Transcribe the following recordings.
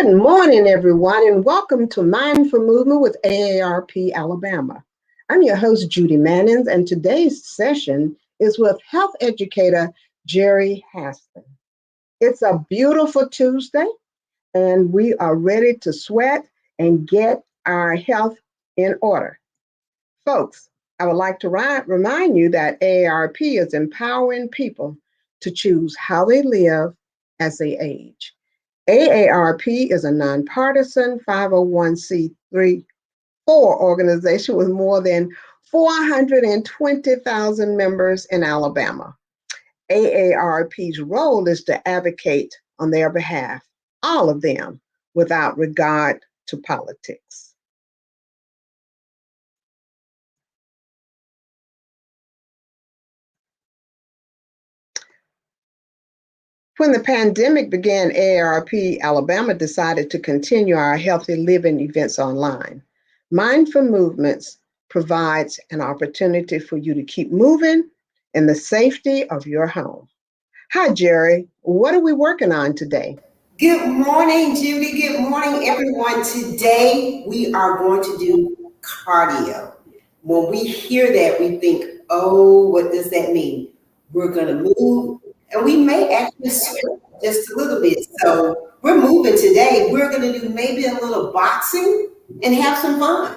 Good morning, everyone, and welcome to Mindful Movement with AARP Alabama. I'm your host, Judy Mannings, and today's session is with Health Educator Jerri Haslem. It's a beautiful Tuesday, and we are ready to sweat and get our health in order. Folks, I would like to remind you that AARP is empowering people to choose how they live as they age. AARP is a nonpartisan 501c3 organization with more than 420,000 members in Alabama. AARP's role is to advocate on their behalf, all of them, without regard to politics. When the pandemic began, AARP Alabama decided to continue our healthy living events online. Mindful Movements provides an opportunity for you to keep moving in the safety of your home. Hi, Jerri. What are we working on today? Good morning, Judy. Good morning, everyone. Today we are going to do cardio. When we hear that, we think, oh, what does that mean? We're going to move, and we may actually sweat just a little bit. So we're moving today. We're going to do maybe a little boxing and have some fun.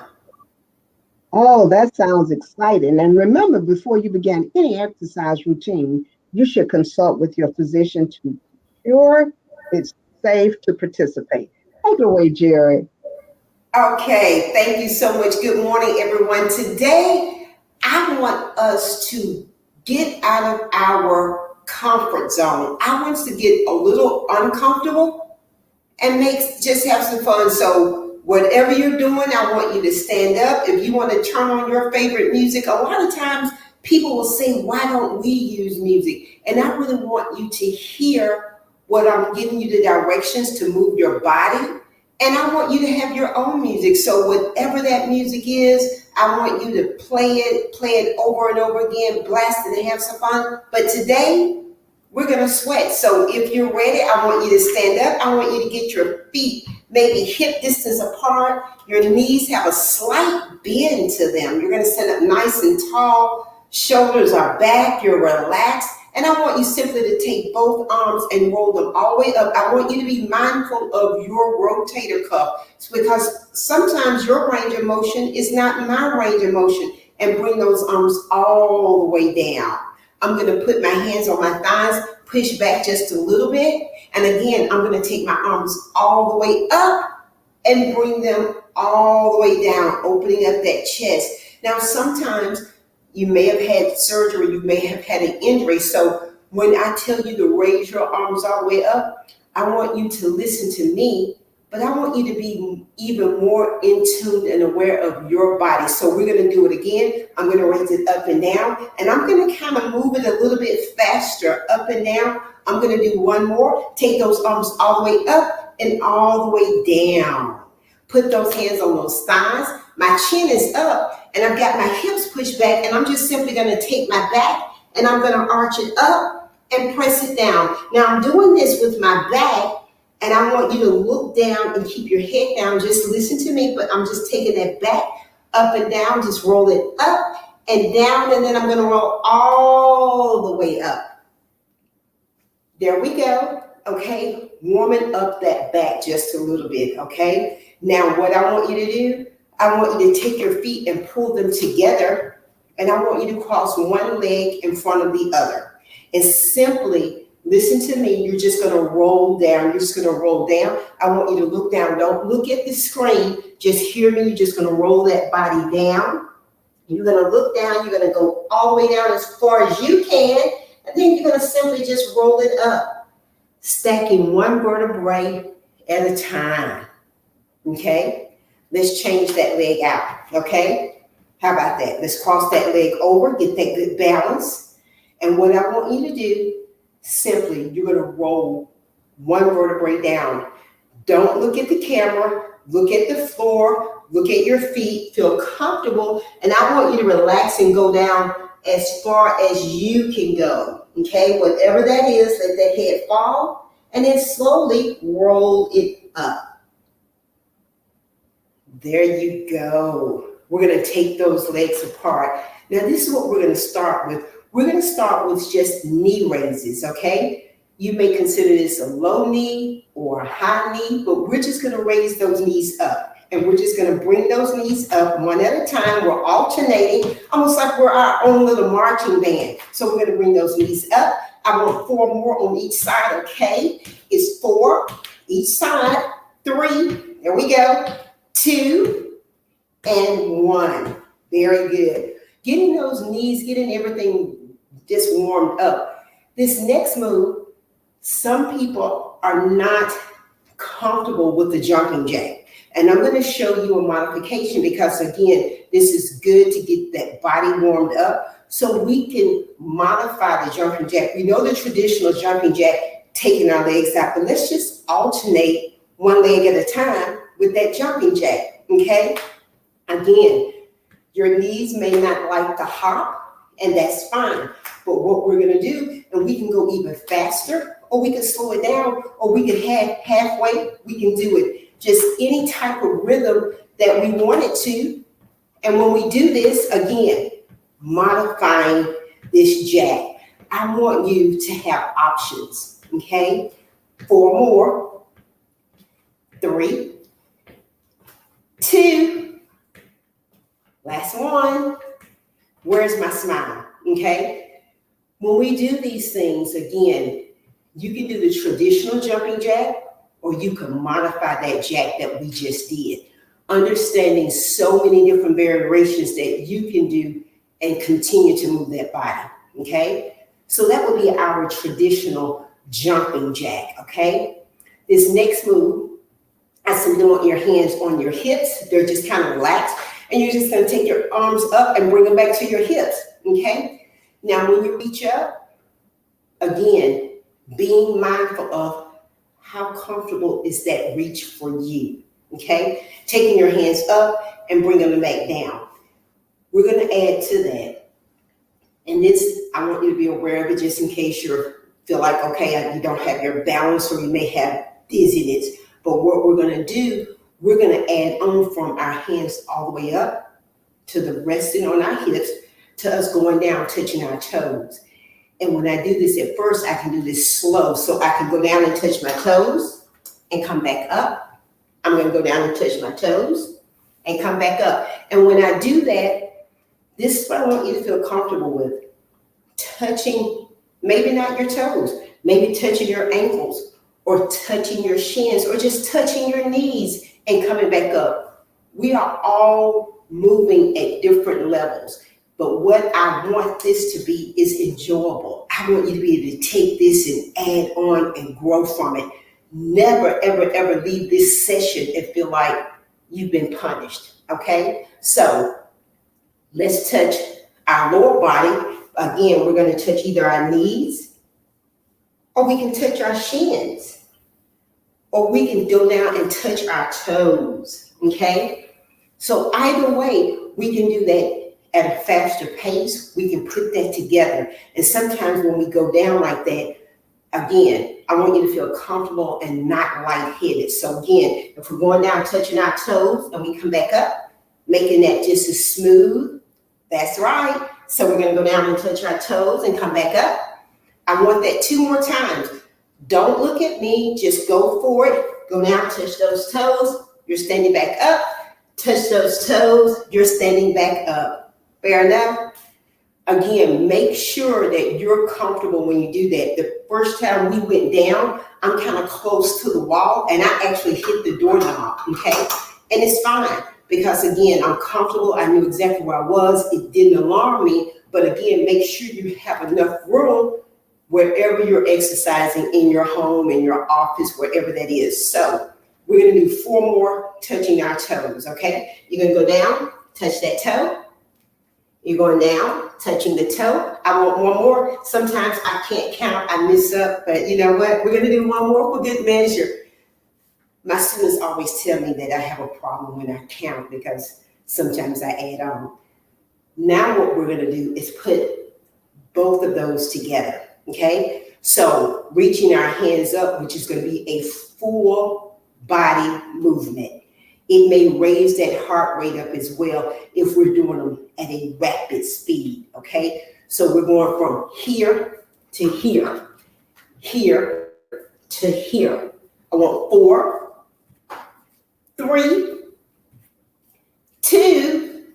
Oh, that sounds exciting. And remember, before you begin any exercise routine, you should consult with your physician to ensure it's safe to participate. Take it away, Jerri. Okay, thank you so much. Good morning, everyone. Today, I want us to get out of our comfort zone. I want us to get a little uncomfortable and just have some fun. So whatever you're doing, I want you to stand up. If you want to turn on your favorite music, a lot of times people will say, why don't we use music? And I really want you to hear what I'm giving you, the directions to move your body. And I want you to have your own music. So whatever that music is, I want you to play it over and over again, blast it and have some fun. But today, we're going to sweat. So if you're ready, I want you to stand up. I want you to get your feet maybe hip distance apart. Your knees have a slight bend to them. You're going to stand up nice and tall. Shoulders are back. You're relaxed. And I want you simply to take both arms and roll them all the way up. I want you to be mindful of your rotator cuff. It's because sometimes your range of motion is not my range of motion. And bring those arms all the way down. I'm going to put my hands on my thighs, push back just a little bit. And again, I'm going to take my arms all the way up and bring them all the way down, opening up that chest. Now, sometimes you may have had surgery, you may have had an injury. So when I tell you to raise your arms all the way up, I want you to listen to me, but I want you to be even more in tune and aware of your body. So we're going to do it again. I'm going to raise it up and down, and I'm going to kind of move it a little bit faster up and down. I'm going to do one more. Take those arms all the way up and all the way down. Put those hands on those thighs. My chin is up, and I've got my hips pushed back, and I'm just simply going to take my back, and I'm going to arch it up and press it down. Now, I'm doing this with my back, and I want you to look down and keep your head down. Just listen to me, but I'm just taking that back, up and down. Just roll it up and down, and then I'm going to roll all the way up. There we go. Okay, warming up that back just a little bit, okay? Now, what I want you to do, I want you to take your feet and pull them together, and I want you to cross one leg in front of the other. And simply, listen to me, you're just going to roll down. You're just going to roll down. I want you to look down. Don't look at the screen. Just hear me. You're just going to roll that body down. You're going to look down. You're going to go all the way down as far as you can, and then you're going to simply just roll it up, stacking one vertebrae at a time. Okay? Let's change that leg out. Okay? How about that? Let's cross that leg over, get that good balance. And what I want you to do, simply, you're going to roll one vertebrae down. Don't look at the camera. Look at the floor. Look at your feet. Feel comfortable. And I want you to relax and go down as far as you can go. Okay? Whatever that is, let that head fall. And then slowly roll it up. There you go. We're going to take those legs apart. Now, this is what we're going to start with. We're going to start with just knee raises, okay? You may consider this a low knee or a high knee, but we're just going to raise those knees up. And we're just going to bring those knees up one at a time. We're alternating, almost like we're our own little marching band. So we're going to bring those knees up. I want 4 more on each side, okay? It's 4 each side, 3, there we go, 2, and 1. Very good. Getting those knees, getting everything just warmed up. This next move, some people are not comfortable with the jumping jack. And I'm going to show you a modification because, again, this is good to get that body warmed up so we can modify the jumping jack. We know the traditional jumping jack, taking our legs out, but let's just alternate one leg at a time with that jumping jack, okay? Again, your knees may not like to hop, and that's fine. But what we're going to do, and we can go even faster, or we can slow it down, or we can halfway, we can do it. Just any type of rhythm that we want it to. And when we do this, again, modifying this jack, I want you to have options, okay? 4 more, 3, 2, last one. Where's my smile, okay? When we do these things, again, you can do the traditional jumping jack, or you can modify that jack that we just did. Understanding so many different variations that you can do and continue to move that body, okay? So that would be our traditional jumping jack, okay? This next move, I simply want your hands on your hips. They're just kind of relaxed. And you're just gonna take your arms up and bring them back to your hips, okay? Now, when you reach up, again, being mindful of how comfortable is that reach for you, okay? Taking your hands up and bringing them back down. We're gonna add to that. And this, I want you to be aware of it just in case you feel like, okay, you don't have your balance or you may have dizziness. But what we're gonna do, we're gonna add on from our hands all the way up to the resting on our hips to us going down, touching our toes. And when I do this at first, I can do this slow. So I can go down and touch my toes and come back up. I'm going to go down and touch my toes and come back up. And when I do that, this is what I want you to feel comfortable with. Touching, maybe not your toes, maybe touching your ankles or touching your shins or just touching your knees and coming back up. We are all moving at different levels. But what I want this to be is enjoyable. I want you to be able to take this and add on and grow from it. Never, ever, ever leave this session and feel like you've been punished, okay? So let's touch our lower body. Again, we're going to touch either our knees or we can touch our shins or we can go down and touch our toes, okay? So either way, we can do that at a faster pace. We can put that together. And sometimes when we go down like that, again, I want you to feel comfortable and not lightheaded. So again, if we're going down, touching our toes and we come back up, making that just as smooth, that's right. So we're gonna go down and touch our toes and come back up. I want that 2 more times. Don't look at me, just go for it. Go down, touch those toes, you're standing back up. Touch those toes, you're standing back up. Fair enough? Again, make sure that you're comfortable when you do that. The first time we went down, I'm kind of close to the wall and I actually hit the doorknob, okay? And it's fine because again, I'm comfortable. I knew exactly where I was. It didn't alarm me, but again, make sure you have enough room wherever you're exercising in your home, in your office, wherever that is. So we're gonna do 4 more touching our toes, okay? You're gonna go down, touch that toe. You're going down, touching the toe. I want 1 more. Sometimes I can't count, I miss up, but you know what? We're gonna do 1 more for good measure. My students always tell me that I have a problem when I count because sometimes I add on. Now what we're gonna do is put both of those together, okay? So reaching our hands up, which is gonna be a full body movement. It may raise that heart rate up as well if we're doing them at a rapid speed, okay? So we're going from here to here, here to here. I want 4, 3, 2,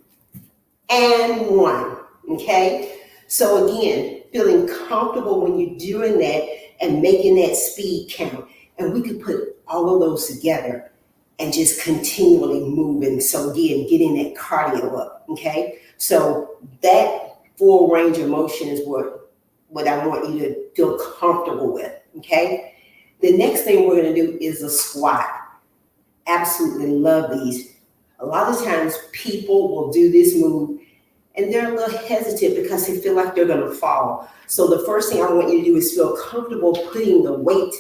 and 1, okay? So again, feeling comfortable when you're doing that and making that speed count. And we could put all of those together and just continually moving. So again, getting that cardio up, okay? So that full range of motion is what I want you to feel comfortable with, okay? The next thing we're gonna do is a squat. Absolutely love these. A lot of times people will do this move and they're a little hesitant because they feel like they're gonna fall. So the first thing I want you to do is feel comfortable putting the weight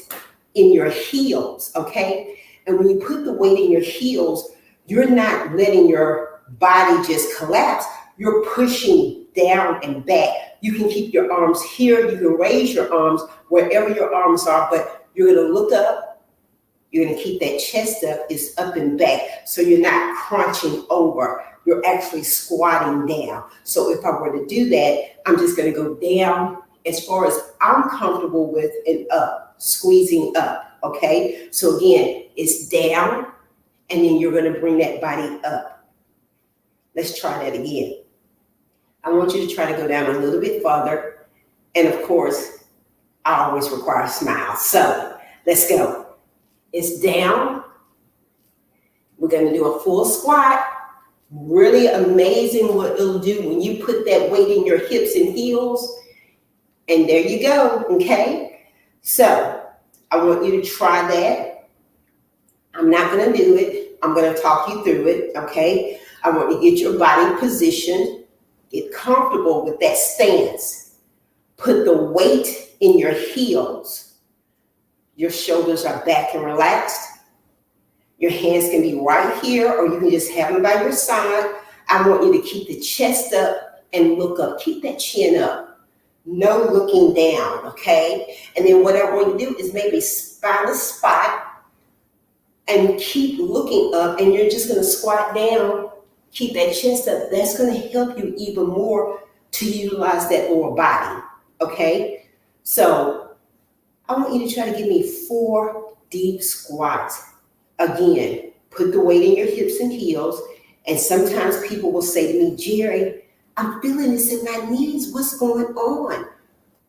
in your heels, okay? And when you put the weight in your heels, you're not letting your body just collapse. You're pushing down and back. You can keep your arms here. You can raise your arms wherever your arms are, but you're gonna look up. You're gonna keep that chest up. It's up and back. So you're not crunching over. You're actually squatting down. So if I were to do that, I'm just gonna go down as far as I'm comfortable with and up, squeezing up. Okay, so again, it's down, and then you're gonna bring that body up. Let's try that again. I want you to try to go down a little bit further. And of course, I always require a smile. So let's go. It's down. We're gonna do a full squat. Really amazing what it'll do when you put that weight in your hips and heels. And there you go, okay? So I want you to try that. I'm not gonna do it. I'm gonna talk you through it, okay? I want you to get your body positioned, get comfortable with that stance. Put the weight in your heels. Your shoulders are back and relaxed. Your hands can be right here, or you can just have them by your side. I want you to keep the chest up and look up. Keep that chin up. No looking down, okay? And then what I want you to do is maybe find a spot and keep looking up, and you're just gonna squat down, keep that chest up. That's gonna help you even more to utilize that lower body, okay? So I want you to try to give me 4 deep squats. Again, put the weight in your hips and heels, and sometimes people will say to me, Jerri, I'm feeling this in my knees. What's going on?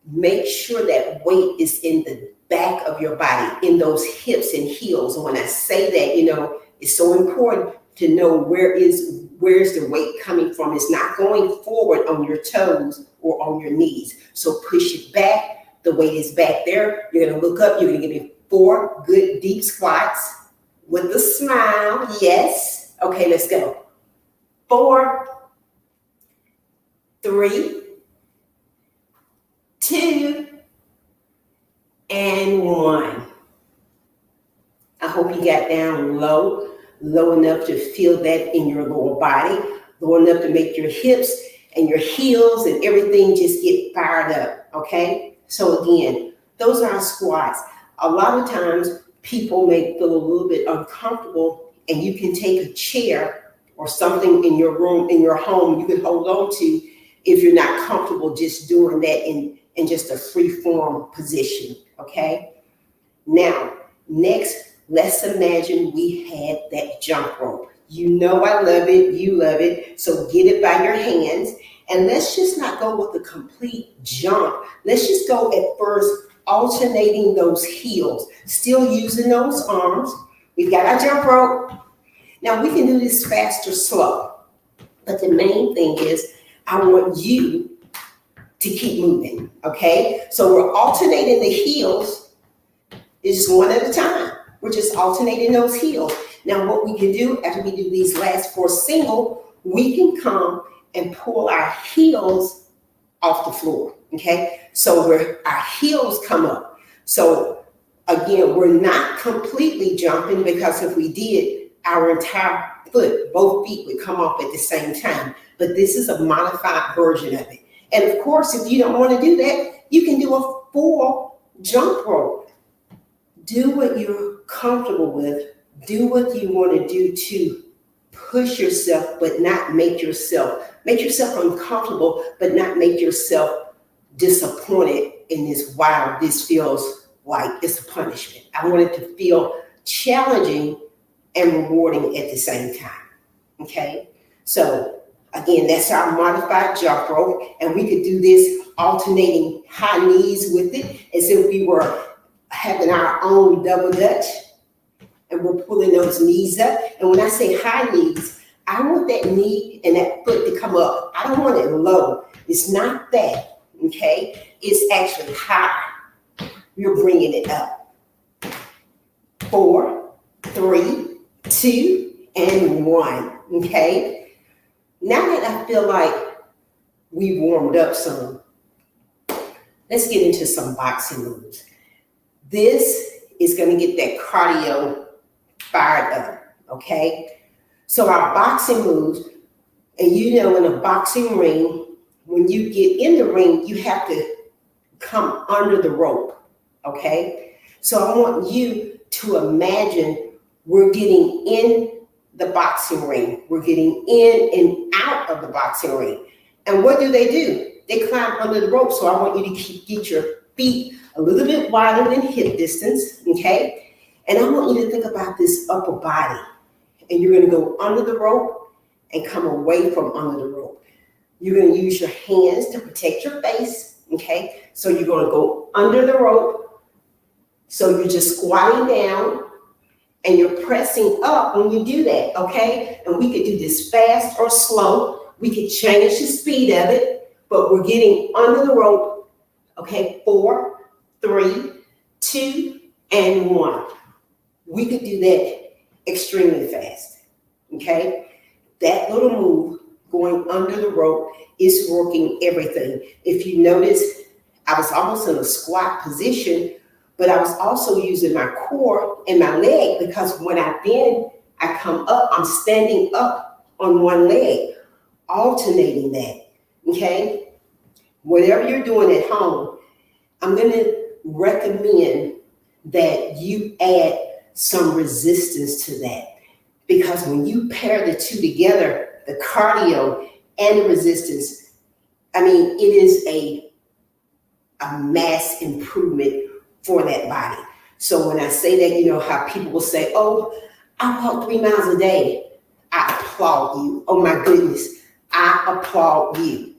Make sure that weight is in the back of your body, in those hips and heels. And when I say that, it's so important to know where's the weight coming from. It's not going forward on your toes or on your knees. So push it back. The weight is back there. You're going to look up. You're going to give me 4 good deep squats with a smile. Yes. Okay, let's go. 4, 3, 2, and 1. I hope you got down low enough to feel that in your lower body, low enough to make your hips and your heels and everything just get fired up, okay? So again, those are our squats. A lot of times people may feel a little bit uncomfortable, and you can take a chair or something in your room, in your home, you can hold on to if you're not comfortable just doing that in just a free form position, okay? Now, next, let's imagine we had that jump rope. You know I love it, you love it, so get it by your hands, and let's just not go with a complete jump. Let's just go at first alternating those heels, still using those arms. We've got our jump rope. Now we can do this fast or slow, but the main thing is I want you to keep moving, okay? So we're alternating the heels. It's just one at a time. We're just alternating those heels. Now what we can do after we do these last 4 single, we can come and pull our heels off the floor, okay? So our heels come up. So again, we're not completely jumping, because if we did, our entire foot, both feet would come off at the same time. But this is a modified version of it. And of course, if you don't want to do that, you can do a full jump rope. Do what you're comfortable with. Do what you want to do to push yourself, but not make yourself uncomfortable, but not make yourself disappointed in this. Wow, this feels like it's a punishment. I want it to feel challenging and rewarding at the same time. Okay, so again, that's our modified jump rope, and we could do this alternating high knees with it as if we were having our own double dutch, and we're pulling those knees up. And when I say high knees, I want that knee and that foot to come up. I don't want it low. It's not that, okay? It's actually high. You're bringing it up. 4, 3, 2, and 1, okay? Now that I feel like we warmed up some, let's get into some boxing moves. This is going to get that cardio fired up, okay? So our boxing moves, and you know, in a boxing ring, when you get in the ring, you have to come under the rope, okay? So I want you to imagine we're getting in the boxing ring. We're getting in and out of the boxing ring. And what do? They climb under the rope. So I want you to get your feet a little bit wider than hip distance, okay? And I want you to think about this upper body. And you're going to go under the rope and come away from under the rope. You're going to use your hands to protect your face, okay? So you're going to go under the rope. So you're just squatting down and you're pressing up when you do that, okay? And we could do this fast or slow. We could change the speed of it, but we're getting under the rope, okay? 4, 3, 2, and 1. We could do that extremely fast, okay? That little move going under the rope is working everything. If you notice, I was almost in a squat position, but I was also using my core and my leg, because when I bend, I come up, I'm standing up on one leg, alternating that, okay? Whatever you're doing at home, I'm going to recommend that you add some resistance to that, because when you pair the two together, the cardio and the resistance, I mean, it is a mass improvement for that body. So when I say that, you know how people will say, oh, I walk 3 miles a day. I applaud you. Oh my goodness, I applaud you.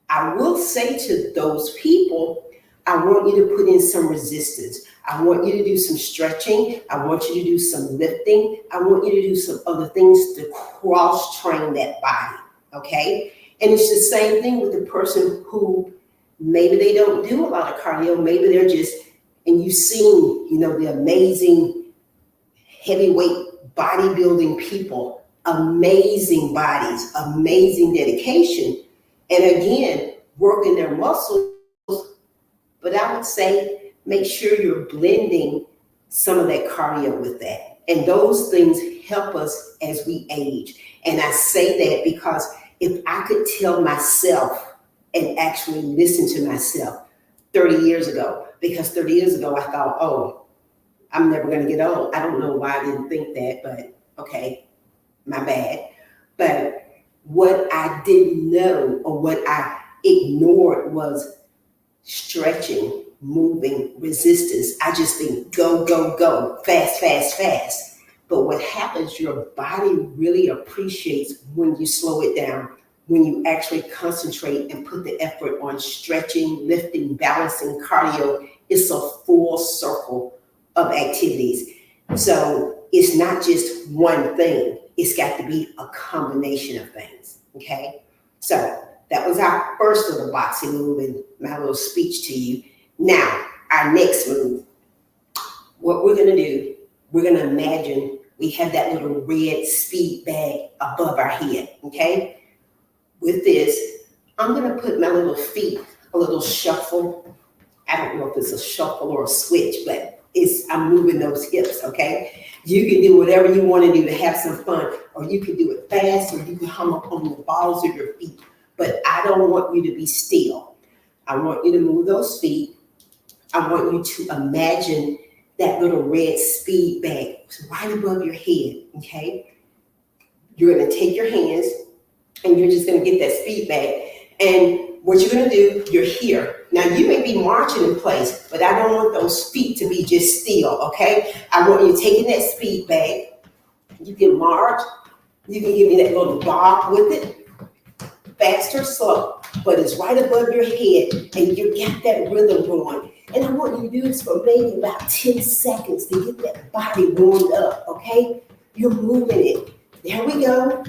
I will say to those people, I want you to put in some resistance. I want you to do some stretching. I want you to do some lifting. I want you to do some other things to cross-train that body, okay? And it's the same thing with the person who maybe they don't do a lot of cardio. Maybe they're just, and you've seen, you know, the amazing heavyweight bodybuilding people, amazing bodies, amazing dedication, and again, working their muscles. But I would say, make sure you're blending some of that cardio with that. And those things help us as we age. And I say that because if I could tell myself and actually listen to myself 30 years ago, because 30 years ago I thought, oh, I'm never going to get old. I don't know why I didn't think that, but okay, my bad. But what I didn't know, or what I ignored, was stretching, moving, resistance. I just think go, go, go, fast, fast, fast. But what happens, your body really appreciates when you slow it down, when you actually concentrate and put the effort on stretching, lifting, balancing, cardio. It's a full circle of activities. So it's not just one thing. It's got to be a combination of things, okay? So that was our first little boxing move and my little speech to you. Now, our next move, what we're going to do, we're going to imagine we have that little red speed bag above our head, okay? With this, I'm going to put my little feet, a little shuffle. I don't know if it's a shuffle or a switch, but I'm moving those hips, okay? You can do whatever you want to do to have some fun, or you can do it fast, or you can hum up on the balls of your feet. But I don't want you to be still. I want you to move those feet. I want you to imagine that little red speed bag right above your head, okay? You're going to take your hands and you're just going to get that speed back. And what you're going to do, you're here. Now, you may be marching in place, but I don't want those feet to be just still, okay? I want you taking that speed back. You can march. You can give me that little bob with it, fast or slow, but it's right above your head, and you got that rhythm going. And I want you to do this for maybe about 10 seconds to get that body warmed up, okay? You're moving it. There we go.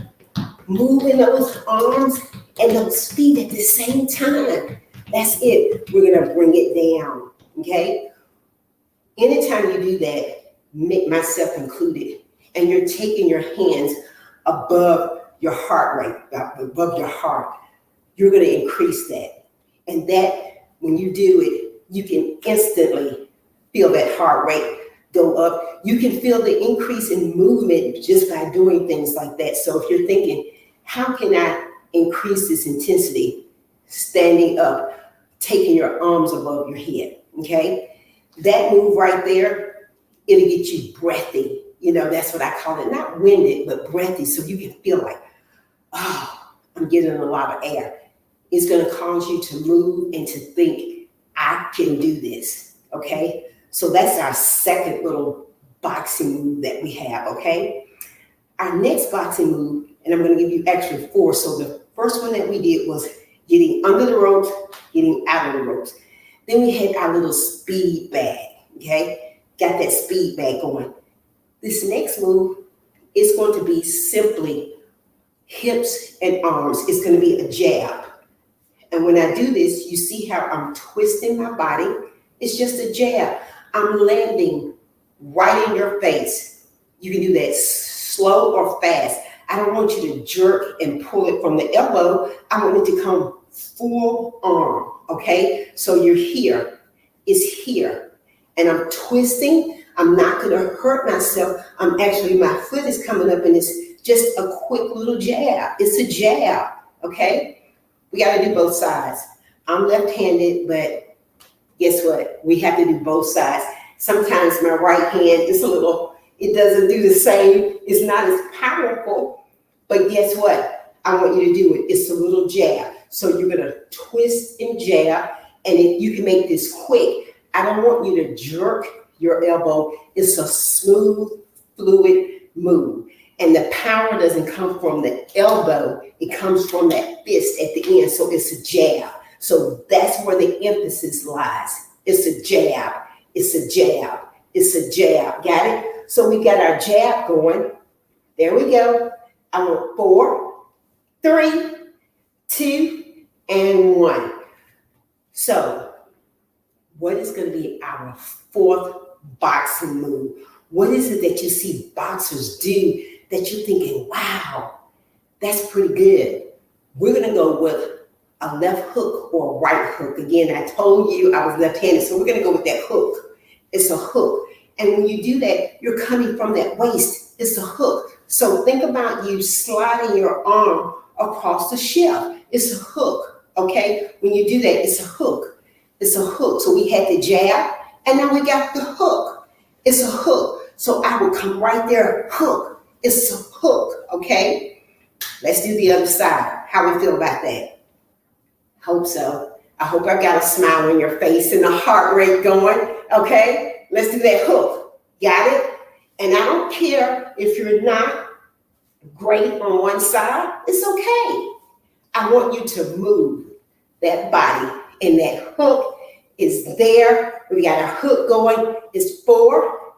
Moving those arms and those feet at the same time. That's it. We're going to bring it down, okay? Anytime you do that, myself included, and you're taking your hands above your heart rate, above your heart, you're going to increase that. And that, when you do it, you can instantly feel that heart rate go up. You can feel the increase in movement just by doing things like that. So if you're thinking, how can I increase this intensity? Standing up, taking your arms above your head, okay? That move right there, it'll get you breathy. You know, that's what I call it. Not winded, but breathy. So you can feel like, oh, I'm getting a lot of air. It's going to cause you to move and to think, I can do this, okay? So that's our second little boxing move that we have, okay? Our next boxing move, and I'm going to give you actually 4. So the first one that we did was getting under the ropes, getting out of the ropes. Then we had our little speed bag, okay? Got that speed bag going. This next move is going to be simply hips and arms. It's going to be a jab. And when I do this, you see how I'm twisting my body. It's just a jab. I'm landing right in your face. You can do that slow or fast. I don't want you to jerk and pull it from the elbow. I want it to come full arm, okay? So you're here. It's here. And I'm twisting. I'm not going to hurt myself. My foot is coming up and it's just a quick little jab. It's a jab, okay? We got to do both sides. I'm left-handed, but guess what? We have to do both sides. Sometimes my right hand is it doesn't do the same. It's not as powerful, but guess what? I want you to do it. It's a little jab. So you're going to twist and jab, and if you can make this quick. I don't want you to jerk your elbow. It's a smooth, fluid move. And the power doesn't come from the elbow. It comes from that fist at the end. So it's a jab. So that's where the emphasis lies. It's a jab. It's a jab. It's a jab. Got it? So we got our jab going. There we go. I want 4, 3, 2, and 1. So what is going to be our 4th boxing move? What is it that you see boxers do that you're thinking, wow, that's pretty good? We're going to go with a left hook or a right hook. Again, I told you I was left-handed, so we're going to go with that hook. It's a hook. And when you do that, you're coming from that waist. It's a hook. So think about you sliding your arm across the shelf. It's a hook, okay? When you do that, it's a hook. It's a hook. So we had the jab, and now we got the hook. It's a hook. So I will come right there, hook. It's a hook, okay? Let's do the other side. How we feel about that? Hope so. I hope I got a smile on your face and a heart rate going, okay? Let's do that hook. Got it? And I don't care if you're not great on one side. It's okay. I want you to move that body, and that hook is there. We got our hook going. It's 4,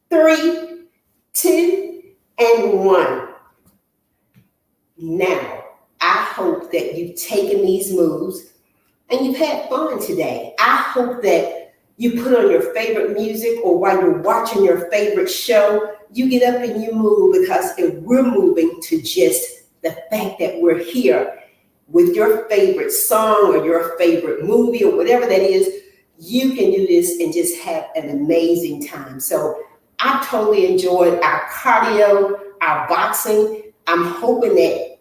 3, 2, and 1. Now, I hope that you've taken these moves and you've had fun today. I hope that you put on your favorite music, or while you're watching your favorite show, you get up and you move, because if we're moving to just the fact that we're here with your favorite song or your favorite movie or whatever that is, you can do this and just have an amazing time. So I totally enjoyed our cardio, our boxing. I'm hoping that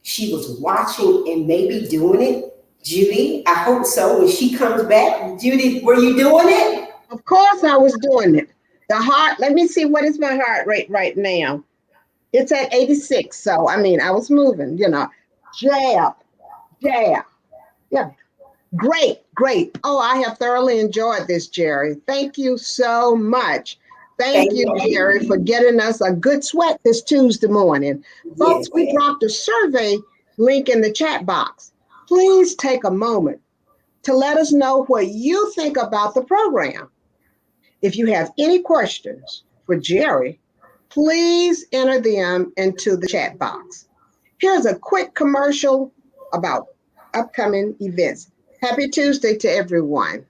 she was watching and maybe doing it. Judy, I hope so. When she comes back, Judy, were you doing it? Of course I was doing it. The heart, let me see, what is my heart rate right now? It's at 86. So, I mean, I was moving, jab, jab. Yeah. Great, great. Oh, I have thoroughly enjoyed this, Jerri. Thank you so much. Thank Thank you, you. Jerri, for getting us a good sweat this Tuesday morning. Folks, Yes. we dropped a survey link in the chat box. Please take a moment to let us know what you think about the program. If you have any questions for Jerri, please enter them into the chat box. Here's a quick commercial about upcoming events. Happy Tuesday to everyone.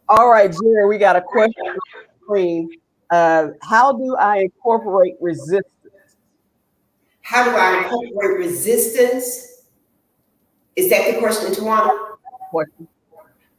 All right, Jerri, we got a question on the screen. How do I incorporate resistance? How do I incorporate resistance? Is that the question, Tawana? Question.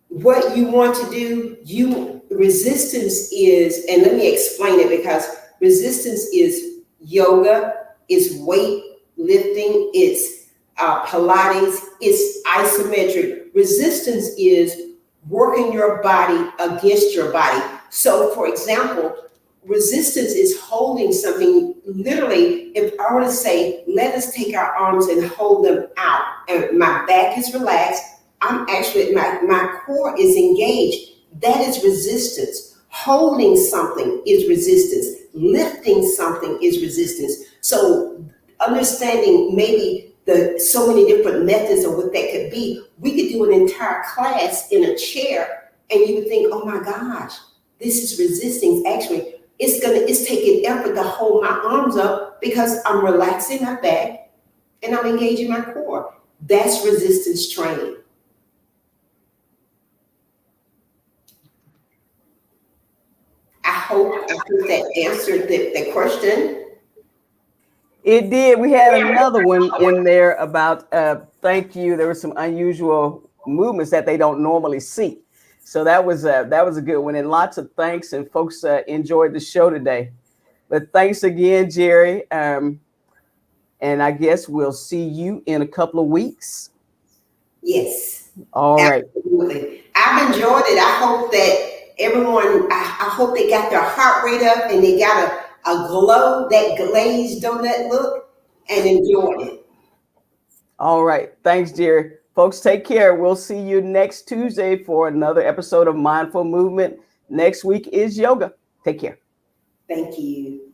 What you want to do, resistance is, and let me explain it, because resistance is yoga, is weight lifting, it's Pilates, it's isometric. Resistance is working your body against your body. So, for example, resistance is holding something. Literally, if I were to say, let us take our arms and hold them out, and my back is relaxed, I'm actually, my core is engaged. That is resistance. Holding something is resistance. Lifting something is resistance. So understanding maybe the so many different methods of what that could be, we could do an entire class in a chair and you would think, oh my gosh, this is resistance. Actually, it's taking effort to hold my arms up because I'm relaxing my back and I'm engaging my core. That's resistance training. I think that answered the question. It did. We had another one in there about thank you. There were some unusual movements that they don't normally see. So that was a good one, and lots of thanks, and folks enjoyed the show today. But thanks again, Jerri. And I guess we'll see you in a couple of weeks. Yes. All right. Absolutely. I've enjoyed it. I hope that everyone, I hope they got their heart rate up and they got a glow, that glazed donut look, and enjoyed it. All right. Thanks, Jerri. Folks, take care. We'll see you next Tuesday for another episode of Mindful Movement. Next week is yoga. Take care. Thank you.